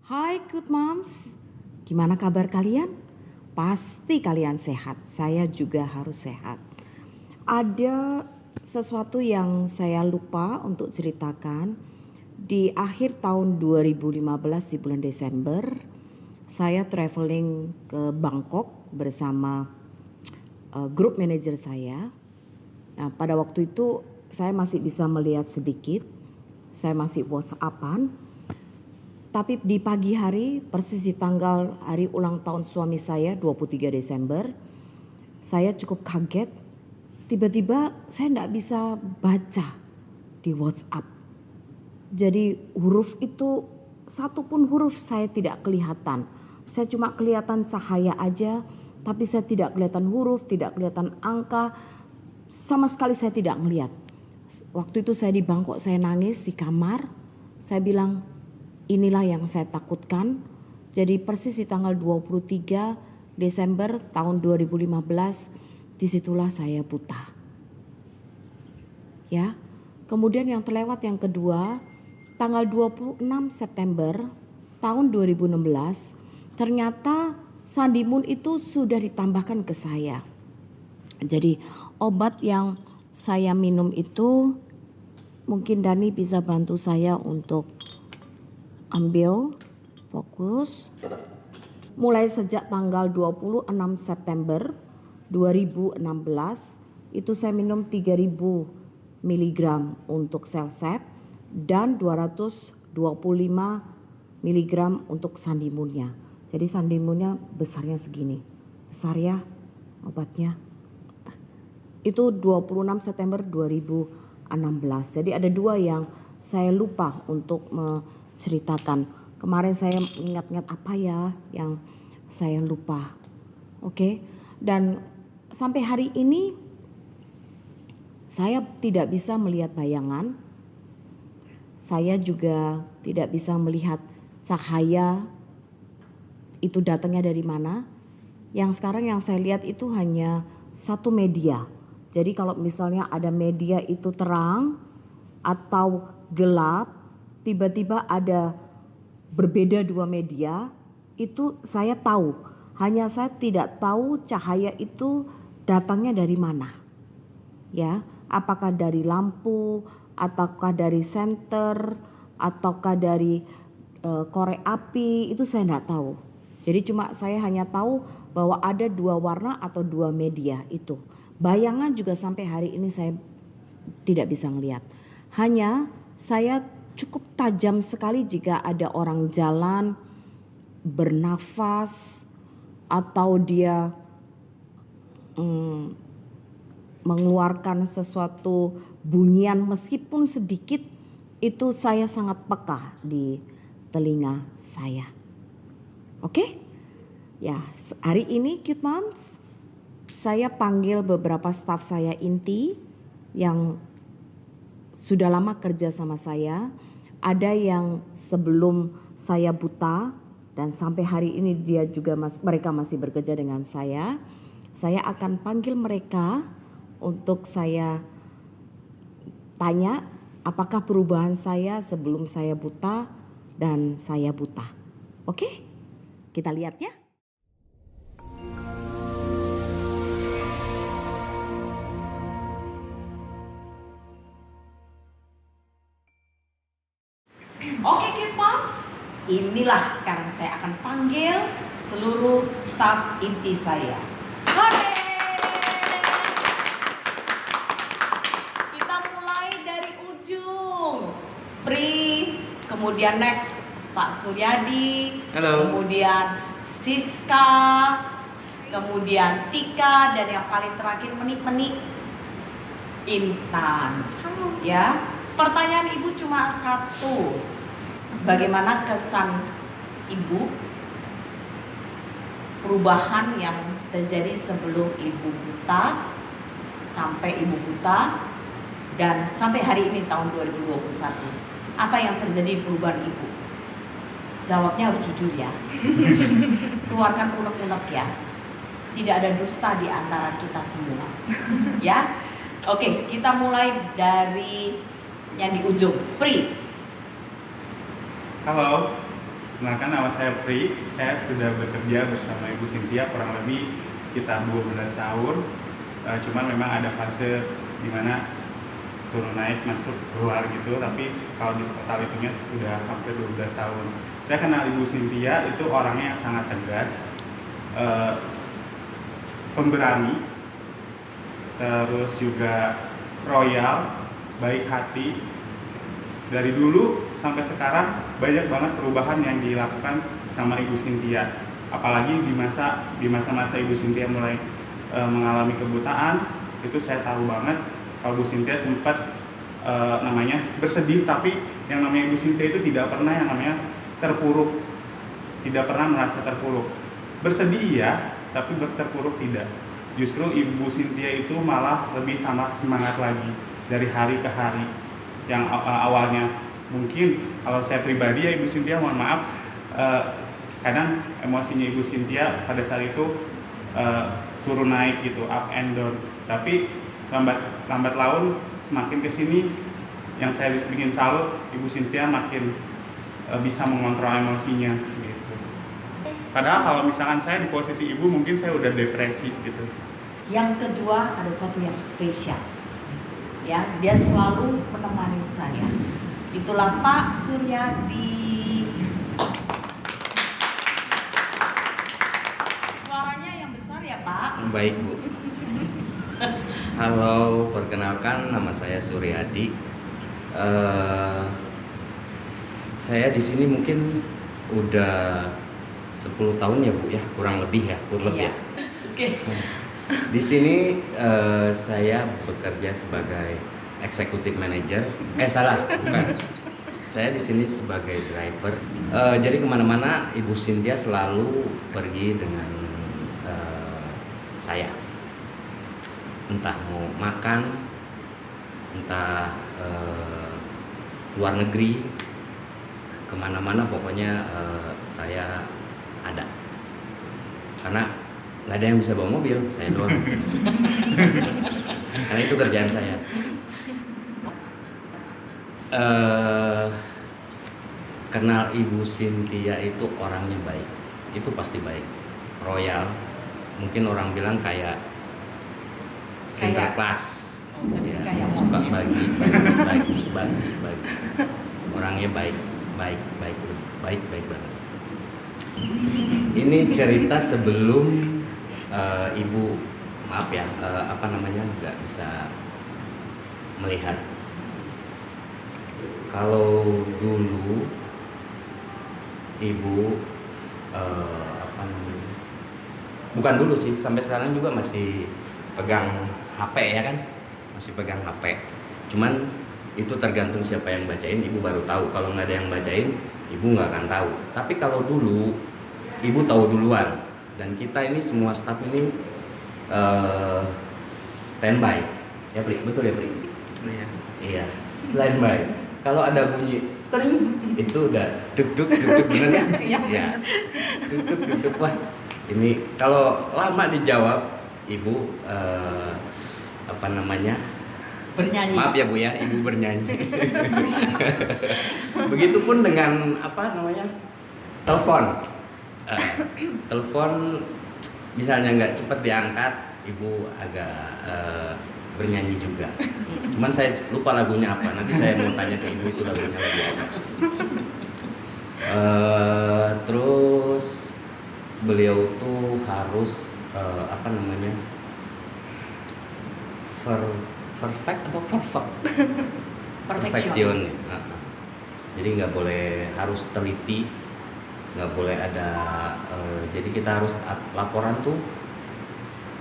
Hai Good Moms, gimana kabar kalian? Pasti kalian sehat, saya juga harus sehat. Ada sesuatu yang saya lupa untuk ceritakan. Di akhir tahun 2015 di bulan Desember, saya traveling ke Bangkok bersama grup manajer saya. Nah, pada waktu itu saya masih bisa melihat sedikit, saya masih WhatsApp-an. Tapi di pagi hari, persis di tanggal hari ulang tahun suami saya 23 Desember, saya cukup kaget. Tiba-tiba saya tidak bisa baca di WhatsApp. Jadi huruf itu, satu pun huruf saya tidak kelihatan. Saya cuma kelihatan cahaya aja, tapi saya tidak kelihatan huruf, tidak kelihatan angka. Sama sekali saya tidak melihat. Waktu itu saya di Bangkok, saya nangis di kamar. Saya bilang, inilah yang saya takutkan. Jadi persis di tanggal 23 Desember tahun 2015, disitulah saya buta. Ya. Kemudian yang terlewat yang kedua, tanggal 26 September tahun 2016, ternyata Sandimun itu sudah ditambahkan ke saya. Jadi obat yang saya minum itu, mungkin Dani bisa bantu saya untuk ambil, fokus. Mulai sejak tanggal 26 September 2016 itu saya minum 3000 mg untuk Celsep dan 225 mg untuk Sandimunnya. Jadi Sandimunnya besarnya segini. Besar ya obatnya. Itu 26 September 2016. Jadi ada dua yang saya lupa untuk ceritakan. Kemarin saya ingat-ingat apa ya yang saya lupa. Oke. Dan sampai hari ini saya tidak bisa melihat bayangan. Saya juga tidak bisa melihat cahaya itu datangnya dari mana. Yang sekarang yang saya lihat itu hanya satu media. Jadi kalau misalnya ada media itu terang atau gelap, tiba-tiba ada berbeda dua media, itu saya tahu. Hanya saya tidak tahu cahaya itu datangnya dari mana. Ya, apakah dari lampu, ataukah dari senter, ataukah dari korek api, itu saya tidak tahu. Jadi cuma saya hanya tahu bahwa ada dua warna atau dua media itu. Bayangan juga sampai hari ini saya tidak bisa melihat. Hanya saya cukup tajam sekali jika ada orang jalan bernafas atau dia mengeluarkan sesuatu bunyian meskipun sedikit, itu saya sangat peka di telinga saya. Oke? Ya, hari ini Cute Moms, saya panggil beberapa staf saya inti yang sudah lama kerja sama saya. Ada yang sebelum saya buta dan sampai hari ini mereka masih bekerja dengan saya. Saya akan panggil mereka untuk saya tanya apakah perubahan saya sebelum saya buta dan saya buta. Oke? Kita lihat ya. Oke Cute Moms, inilah sekarang saya akan panggil seluruh staf inti saya. Oke, kita mulai dari ujung. Pri, kemudian next Pak Suryadi, halo. Kemudian Siska, kemudian Tika, dan yang paling terakhir menik-menik Intan. Halo. Ya, pertanyaan Ibu cuma satu. Bagaimana kesan Ibu perubahan yang terjadi sebelum Ibu buta sampai Ibu buta dan sampai hari ini tahun 2021? Apa yang terjadi perubahan Ibu? Jawabnya harus jujur ya. Keluarkan unek-unek ya. Tidak ada dusta di antara kita semua. Ya. Oke, kita mulai dari yang di ujung. Pri. Halo. Perkenalkan, nama saya Pri. Saya sudah bekerja bersama Ibu Cynthia kurang lebih sekitar 12 tahun. Cuman memang ada fase di mana turun naik masuk keluar gitu, tapi kalau di total itunya sudah hampir 12 tahun. Saya kenal Ibu Cynthia itu orangnya yang sangat tegas, pemberani, terus juga royal, baik hati. Dari dulu sampai sekarang banyak banget perubahan yang dilakukan sama Ibu Cynthia. Apalagi di masa-masa Ibu Cynthia mulai mengalami kebutaan, itu saya tahu banget kalau Bu Cynthia sempat namanya bersedih, tapi yang namanya Ibu Cynthia itu tidak pernah yang namanya terpuruk, tidak pernah merasa terpuruk. Bersedih iya, tapi terpuruk tidak. Justru Ibu Cynthia itu malah lebih tambah semangat lagi dari hari ke hari. Yang awalnya mungkin kalau saya pribadi ya Ibu Cynthia, mohon maaf, kadang emosinya Ibu Cynthia pada saat itu turun naik gitu, up and down. Tapi lambat laun semakin kesini yang saya bikin salut, Ibu Cynthia makin bisa mengontrol emosinya gitu. Padahal kalau misalkan saya di posisi Ibu mungkin saya udah depresi gitu. Yang kedua ada sesuatu yang spesial. Ya, dia selalu menemani saya. Itulah Pak Suryadi. Suaranya yang besar ya Pak. Baik Bu. Halo, perkenalkan nama saya Suryadi. Saya di sini mungkin udah 10 tahun ya Bu ya, kurang lebih ya, Iya. ya. Oke. Di sini saya bekerja sebagai executive manager. Salah, bukan. Saya di sini sebagai driver. Jadi kemana-mana Ibu Cynthia selalu pergi dengan saya. Entah mau makan, entah luar negeri, kemana-mana pokoknya saya ada. Karena nggak ada yang bisa bawa mobil, saya doang. Karena itu kerjaan saya. Kenal Ibu Cynthia itu orangnya baik, itu pasti baik, royal. Mungkin orang bilang kayak Sinterklas, ya, suka bagi. Orangnya baik banget. Ini cerita sebelum Ibu, maaf ya, nggak bisa melihat. Kalau dulu Ibu bukan dulu sih, sampai sekarang juga masih pegang HP ya kan, masih pegang HP. Cuman itu tergantung siapa yang bacain, Ibu baru tahu. Kalau nggak ada yang bacain, Ibu nggak akan tahu. Tapi kalau dulu Ibu tahu duluan. Dan kita ini semua staff ini standby, ya Pri, betul ya Pri? Iya, standby. Kalau ada bunyi tering, itu udah duk bener ya? Iya. Duk. Wah, ini kalau lama dijawab, Ibu Bernyanyi. Maaf ya Bu ya, Ibu bernyanyi. Begitupun dengan telepon. Telepon misalnya nggak cepat diangkat, Ibu agak bernyanyi juga. Cuman saya lupa lagunya apa. Nanti saya mau tanya ke Ibu itu lagunya lagu apa. Terus beliau tuh harus perfect atau perfect? Perfeksion. Jadi nggak boleh, harus teliti, nggak boleh ada. Jadi kita harus laporan tuh.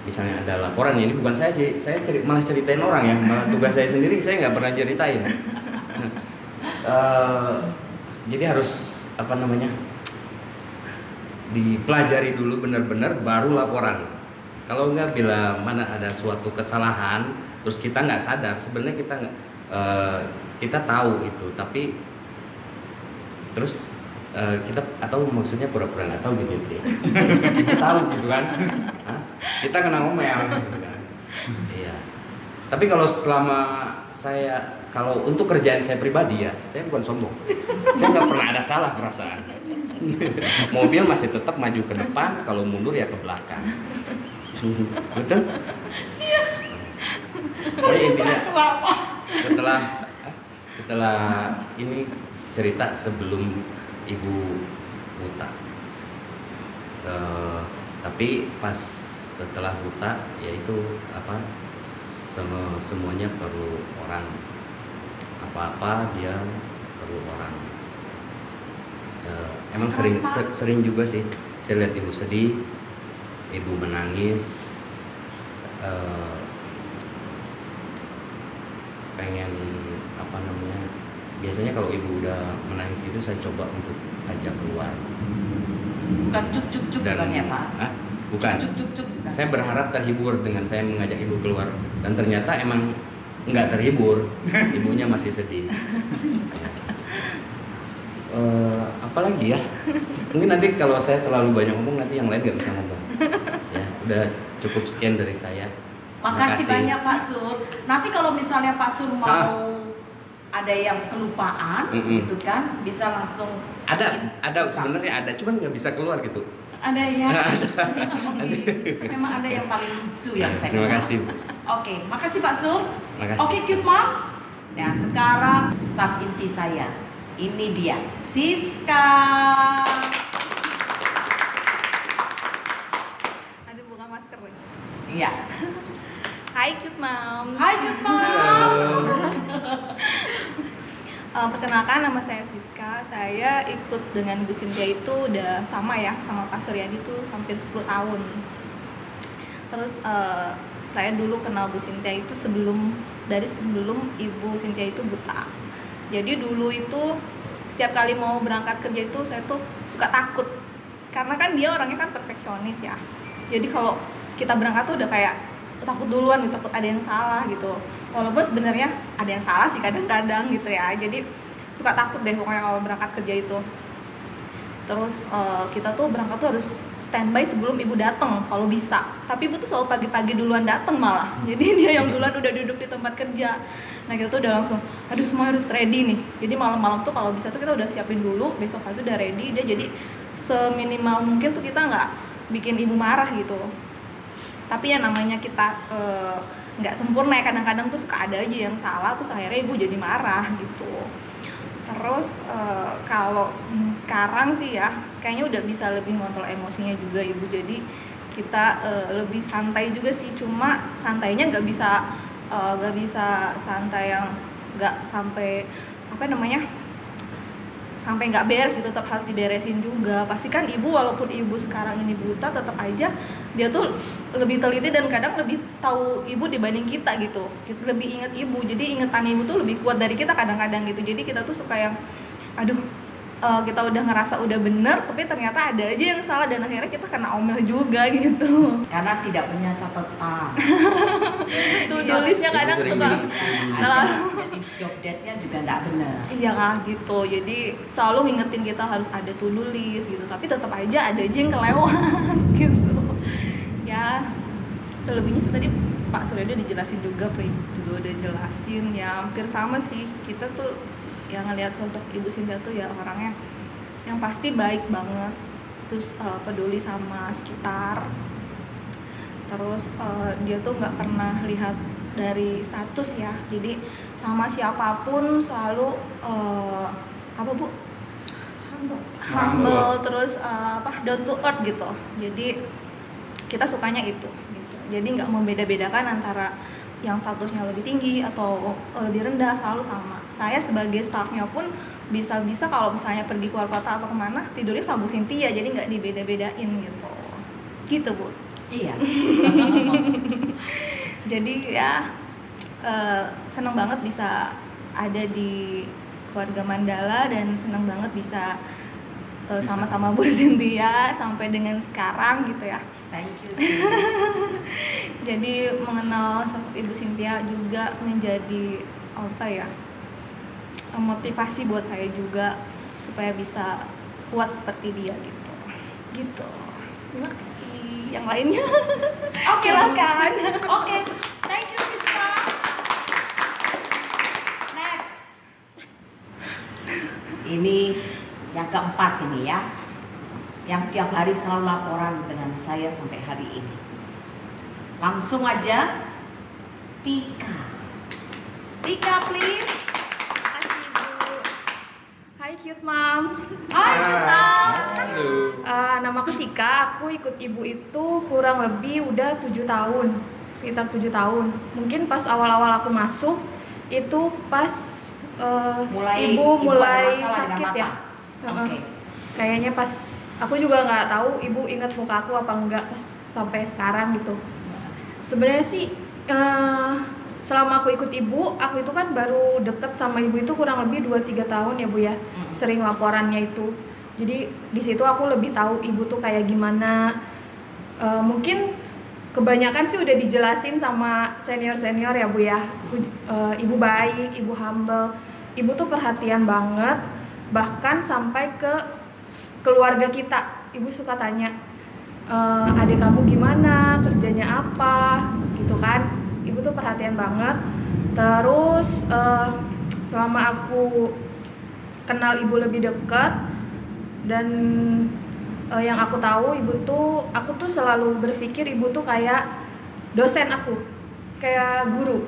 Misalnya ada laporan, ini bukan saya sih, saya malah ceritain orang ya, malah tugas saya sendiri saya nggak pernah ceritain. Jadi harus dipelajari dulu benar-benar baru laporan. Kalau nggak, bila mana ada suatu kesalahan, terus kita nggak sadar, sebenarnya kita tahu itu, tapi terus kita atau maksudnya pura-pura nggak tahu gitu ya. Kita tahu gitu kan. Kita kena ngomel gitu kan. Iya. Tapi kalau kalau untuk kerjaan saya pribadi ya, saya bukan sombong. Saya nggak pernah ada salah perasaan. Mobil masih tetap maju ke depan, kalau mundur ya ke belakang. Betul? Jadi intinya setelah ini cerita sebelum ibu buta. Tapi pas setelah buta yaitu apa, semuanya perlu orang, apa-apa dia perlu orang. Emang sering juga sih saya lihat ibu sedih, ibu menangis, pengen apa namanya, biasanya kalau ibu udah menangis itu saya coba untuk ajak keluar. Bukan cuk bukan ya Pak? Bukan. Cuk bukan. Saya berharap terhibur dengan saya mengajak ibu keluar, dan ternyata emang nggak terhibur, ibunya masih sedih. Apalagi ya, mungkin nanti kalau saya terlalu banyak ngomong nanti yang lain nggak bisa ngomong. Ya, udah cukup sekian dari saya. Makasih banyak Pak Sur. Nanti kalau misalnya Pak Sur mau ada yang kelupaan gitu kan, bisa langsung ada sebenarnya ada, cuman nggak bisa keluar gitu. ada ya. Ada. Memang ada yang paling lucu yang saya Terima kenal. kasih. Oke, makasih Pak Sur. Makasih. Oke, cute moms. Nah, sekarang staf inti saya. Ini dia, Siska. Aduh, buka masker nih. Iya. Hai cute moms. Hai cute moms. Perkenalkan, nama saya Siska. Saya ikut dengan Bu Cynthia itu udah sama ya, sama Pak Suryadi tuh hampir 10 tahun. Terus saya dulu kenal Bu Cynthia itu sebelum Ibu Cynthia itu buta. Jadi dulu itu setiap kali mau berangkat kerja itu saya tuh suka takut, karena kan dia orangnya kan perfeksionis ya. Jadi kalau kita berangkat tuh udah kayak takut duluan, takut ada yang salah gitu. Walaupun sebenarnya ada yang salah sih kadang-kadang gitu ya. Jadi suka takut deh pokoknya kalau berangkat kerja itu. Terus kita tuh berangkat tuh harus standby sebelum ibu datang kalau bisa. Tapi ibu tuh selalu pagi-pagi duluan datang malah. Jadi dia yang duluan udah duduk di tempat kerja. Nah kita tuh udah langsung, aduh semua harus ready nih. Jadi malam-malam tuh kalau bisa tuh kita udah siapin dulu, besok pagi udah ready. Dia jadi seminimal mungkin tuh kita nggak bikin ibu marah gitu. Tapi ya namanya kita nggak sempurna ya, kadang-kadang tuh suka ada aja yang salah, terus akhirnya ibu jadi marah gitu. Terus kalau sekarang sih ya kayaknya udah bisa lebih ngontrol emosinya juga ibu, jadi kita lebih santai juga sih, cuma santainya nggak bisa santai yang nggak sampai sampai nggak beres gitu, tetap harus diberesin juga. Pasti kan ibu, walaupun ibu sekarang ini buta, tetap aja dia tuh lebih teliti dan kadang lebih tahu ibu dibanding kita gitu. Kita lebih ingat ibu, jadi ingatan ibu tuh lebih kuat dari kita kadang-kadang gitu. Jadi kita tuh suka yang aduh, kita udah ngerasa udah bener, tapi ternyata ada aja yang salah dan akhirnya kita kena omel juga gitu. Karena tidak punya catatan. Tuh tulisnya kadang suka salah. Job desk-nya juga nggak benar. Iya lah gitu, jadi selalu ngingetin kita harus ada to-do list gitu, tapi tetap aja ada aja yang kelewat gitu. Ya selebihnya sih tadi Pak Surya udah dijelasin juga, Pri juga udah jelasin, ya hampir sama sih. Kita tuh yang ngelihat sosok Ibu Cynthia tuh ya orangnya yang pasti baik banget, terus peduli sama sekitar, terus dia tuh nggak pernah lihat dari status ya, jadi sama siapapun selalu humble, terus down to earth gitu. Jadi kita sukanya itu gitu. Jadi nggak membeda-bedakan antara yang statusnya lebih tinggi atau lebih rendah, selalu sama. Saya sebagai staffnya pun bisa kalau misalnya pergi keluar kota atau kemana, tidurnya sama Bu Cynthia, jadi nggak dibeda-bedain gitu Bu. Iya. Jadi ya seneng banget bisa ada di keluarga Mandala, dan seneng banget bisa sama-sama Bu Cynthia sampai dengan sekarang gitu ya. Thank you. Sis. Jadi mengenal sosok Ibu Cynthia juga menjadi motivasi buat saya juga supaya bisa kuat seperti dia gitu. Terima kasih. Yang lainnya Oke, silakan. Oke, thank you Siska. Next. Ini yang keempat ini ya. yang tiap hari selalu laporan dengan saya sampai hari ini. Langsung aja, Tika. Tika, please. Makasih, Ibu. Hai Cute Moms. Hai, Tika. Halo. Namaku Tika, aku ikut ibu itu kurang lebih udah 7 tahun. Sekitar 7 tahun. Mungkin pas awal-awal aku masuk itu pas ibu mulai ada masalah dengan sakit mata. ya. Oke. Kayaknya pas aku juga nggak tahu ibu ingat muka aku apa enggak pas sampai sekarang gitu. Sebenarnya sih selama aku ikut ibu, aku itu kan baru deket sama ibu itu kurang lebih 2-3 tahun ya Bu ya. Sering laporannya itu. Jadi di situ aku lebih tahu ibu tuh kayak gimana. Mungkin kebanyakan sih udah dijelasin sama senior-senior ya Bu ya. Ibu baik, ibu humble. Ibu tuh perhatian banget, bahkan sampai ke keluarga kita. Ibu suka tanya, adik kamu gimana, kerjanya apa, gitu kan. Ibu tuh perhatian banget. Terus selama aku kenal ibu lebih dekat dan yang aku tahu aku tuh selalu berpikir ibu tuh kayak dosen aku, kayak guru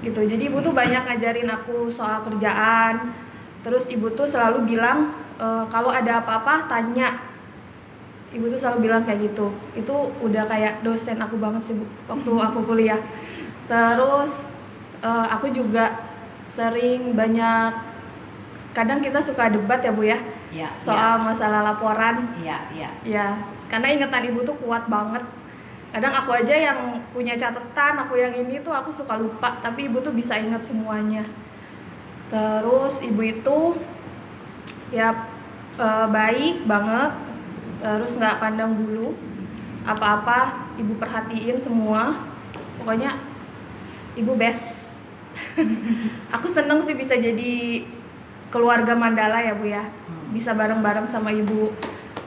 gitu. Jadi ibu tuh banyak ngajarin aku soal kerjaan. Terus ibu tuh selalu bilang kalau ada apa-apa tanya. Ibu tuh selalu bilang kayak gitu. Itu udah kayak dosen aku banget sih Bu, waktu aku kuliah. Terus aku juga sering banyak, kadang kita suka debat ya Bu ya, Iya. soal masalah laporan. Iya. Ya, karena ingatan ibu tuh kuat banget. Kadang aku aja yang punya catatan, aku yang ini tuh aku suka lupa, tapi ibu tuh bisa ingat semuanya. Terus ibu itu ya baik banget, terus nggak pandang bulu, apa-apa ibu perhatiin semua. Pokoknya ibu best. Aku seneng sih bisa jadi keluarga Mandala ya Bu ya, bisa bareng-bareng sama ibu,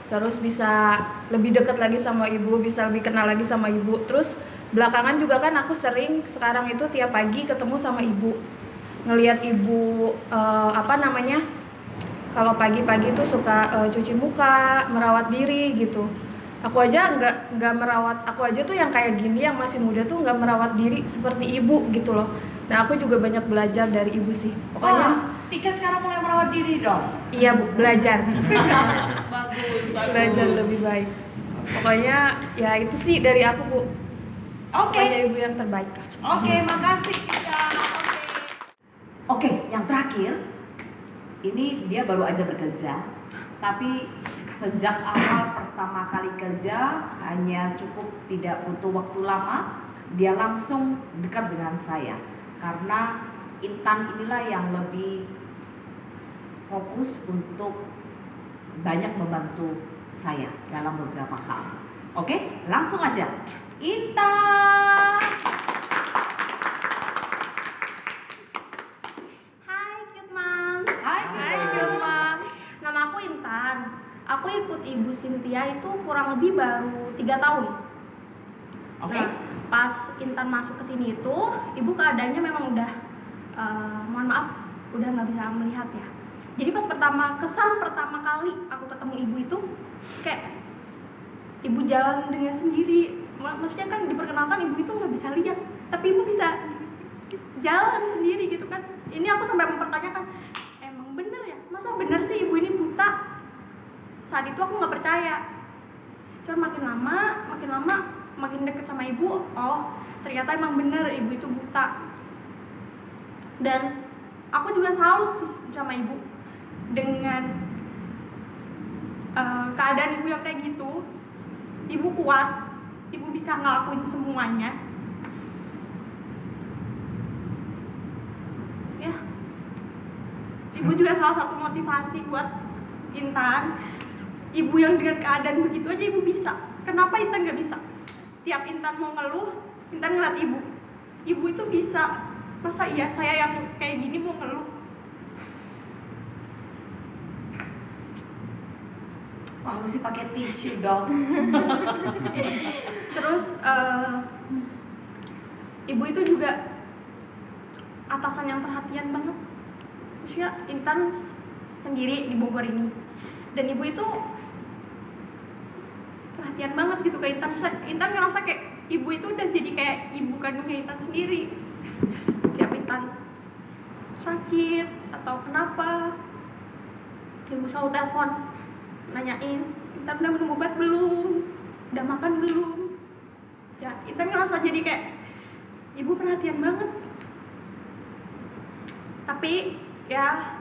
terus bisa lebih dekat lagi sama ibu, bisa lebih kenal lagi sama ibu. Terus belakangan juga kan aku sering sekarang itu tiap pagi ketemu sama ibu, ngelihat ibu kalau pagi-pagi tuh suka cuci muka, merawat diri gitu. Aku aja nggak merawat, aku aja tuh yang kayak gini, yang masih muda tuh nggak merawat diri seperti ibu gitu loh. Nah aku juga banyak belajar dari ibu sih. Pokoknya Tika sekarang mulai merawat diri dong. iya Bu, belajar. Bagus. Belajar lebih baik. Pokoknya ya itu sih dari aku Bu. Oke. Pokoknya ibu yang terbaik. Oke, makasih Tika. Oke, yang terakhir, ini dia baru aja bekerja, tapi sejak awal pertama kali kerja hanya cukup tidak butuh waktu lama, dia langsung dekat dengan saya karena Intan inilah yang lebih fokus untuk banyak membantu saya dalam beberapa hal. Oke, langsung aja. Intan. Hai Cute Moms. Hai, Hai Yoma. Nama aku Intan. Aku ikut Ibu Cynthia itu kurang lebih baru 3 tahun. Oke. Nah, pas Intan masuk ke sini itu, ibu keadaannya memang udah mohon maaf, udah nggak bisa melihat ya. Jadi pas kesan pertama kali aku ketemu ibu itu kayak ibu jalan dengan sendiri. Maksudnya kan diperkenalkan ibu itu nggak bisa lihat, tapi ibu bisa jalan sendiri gitu kan. Ini aku sampai mempertanyakan, emang bener ya? Masa bener sih ibu ini buta? Saat itu aku nggak percaya. Cuman makin lama makin deket sama ibu, oh ternyata emang bener ibu itu buta. Dan aku juga salut sih sama ibu dengan keadaan ibu yang kayak gitu. Ibu kuat, ibu bisa ngelakuin semuanya. Ya, ibu juga salah satu motivasi buat Intan. Ibu yang dengan keadaan begitu aja ibu bisa. Kenapa Intan nggak bisa? Tiap Intan mau ngeluh, Intan ngeliat ibu. Ibu itu bisa. Masa iya saya yang kayak gini mau ngeluh? Wah, mesti pakai tisu dong. Terus ibu itu juga atasan yang perhatian banget. Maksudnya Intan sendiri di Bogor ini, dan ibu itu perhatian banget gitu ke Intan. Intan ngerasa kayak ibu itu udah jadi kayak ibu kandungnya Intan sendiri. Tiap Intan sakit atau kenapa, ibu selalu telepon nanyain Intan udah minum obat belum, udah makan belum. Ya Intan ngerasa jadi kayak ibu perhatian banget. Tapi ya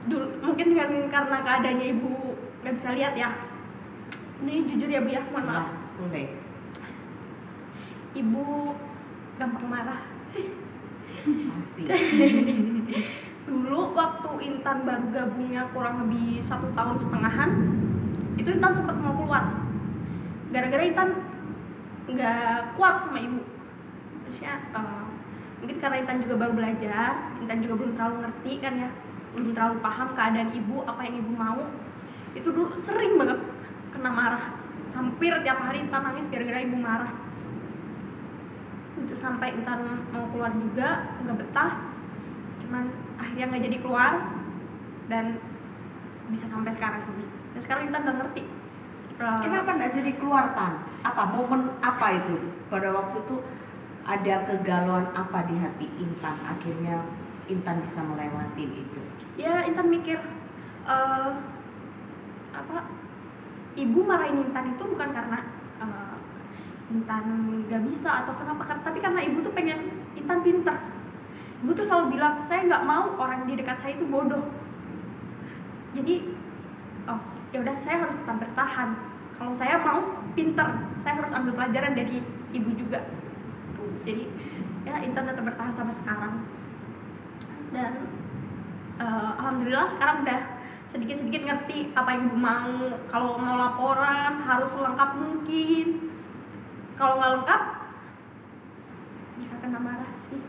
dulu mungkin karena keadaannya ibu nggak bisa lihat ya, ini jujur ya Bu ya, mohon maaf. Boleh. Ibu gampang marah. Pasti. Dulu waktu Intan baru gabungnya kurang lebih 1,5 tahun, itu Intan sempat mau keluar gara-gara Intan nggak kuat sama ibu. Maksudnya mungkin karena Intan juga baru belajar, Intan juga belum terlalu ngerti kan ya, belum terlalu paham keadaan ibu, apa yang ibu mau. Itu dulu sering banget kena marah, hampir tiap hari Intan nangis gara-gara ibu marah. Itu sampai Intan mau keluar juga nggak betah, cuman akhirnya nggak jadi keluar dan bisa sampai sekarang ini. Dan sekarang Intan udah ngerti. Kenapa nggak jadi keluar, Tan? Apa momen apa itu? Pada waktu itu ada kegalauan apa di hati Intan? Akhirnya Intan bisa melewati itu. Ya Intan mikir ibu marahin Intan itu bukan karena Intan nggak bisa atau kenapa, tapi karena ibu tuh pengen Intan pinter. Ibu tuh selalu bilang, saya nggak mau orang di dekat saya itu bodoh. Jadi ya udah, saya harus tetap bertahan. Kalau saya mau pinter, saya harus ambil pelajaran dari ibu juga. Jadi ya Intan tetap bertahan sampai sekarang. Dan alhamdulillah sekarang udah sedikit-sedikit ngerti apa yang ibu mau. Kalau mau laporan harus lengkap mungkin. Kalau nggak lengkap bisa kena marah sih.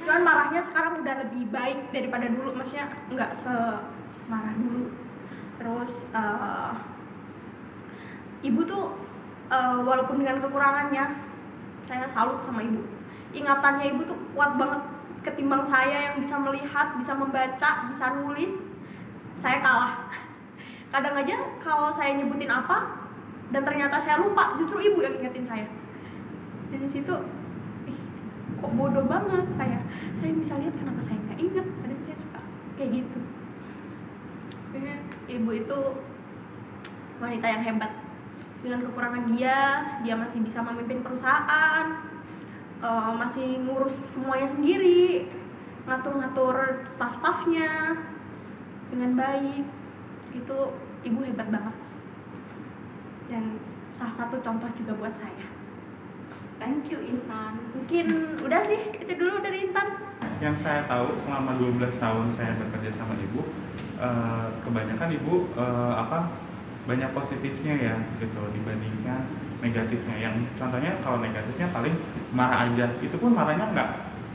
Cuman marahnya sekarang udah lebih baik daripada dulu, maksudnya nggak semarah dulu. Terus ibu tuh walaupun dengan kekurangannya, saya salut sama ibu. Ingatannya ibu tuh kuat banget ketimbang saya yang bisa melihat, bisa membaca, bisa nulis. Saya kalah. Kadang aja kalau saya nyebutin apa dan ternyata saya lupa, justru ibu yang ingetin saya. Dan di situ kok bodoh banget saya bisa lihat, kenapa saya nggak inget, kadang saya suka kayak gitu. Ibu itu wanita yang hebat. Dengan kekurangan dia masih bisa memimpin perusahaan, masih ngurus semuanya sendiri, ngatur-ngatur staff-staffnya dengan baik. Itu ibu hebat banget dan salah satu contoh juga buat saya. Thank you, Intan. Mungkin udah sih, itu dulu dari Intan. Yang saya tahu selama 12 tahun saya bekerja sama ibu, kebanyakan ibu banyak positifnya ya gitu dibandingkan negatifnya. Yang contohnya kalau negatifnya paling marah aja, itu pun marahnya nggak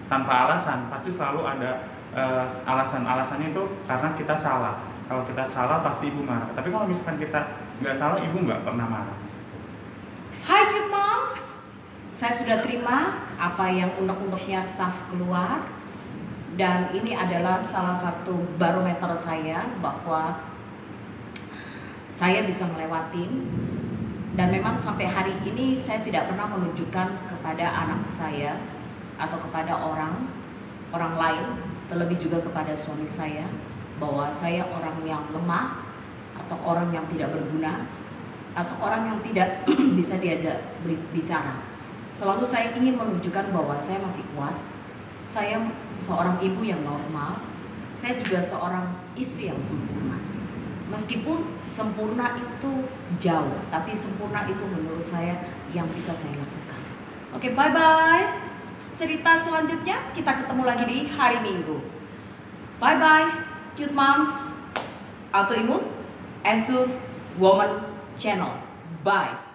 tanpa alasan, pasti selalu ada alasannya itu karena kita salah. Kalau kita salah pasti ibu marah, tapi kalau misalkan kita nggak salah, ibu nggak pernah marah. Hai Cute Moms, saya sudah terima apa yang unek-uneknya staf keluar. Dan ini adalah salah satu barometer saya bahwa saya bisa melewatin. Dan memang sampai hari ini saya tidak pernah menunjukkan kepada anak saya atau kepada orang lain, terlebih juga kepada suami saya, bahwa saya orang yang lemah atau orang yang tidak berguna atau orang yang tidak bisa diajak bicara. Selalu saya ingin menunjukkan bahwa saya masih kuat. Saya seorang ibu yang normal. Saya juga seorang istri yang sempurna. Meskipun sempurna itu jauh, tapi sempurna itu menurut saya yang bisa saya lakukan. Oke, bye-bye. Cerita selanjutnya kita ketemu lagi di hari Minggu. Bye-bye, Cute Moms. Autoimmune As Woman Channel. Bye.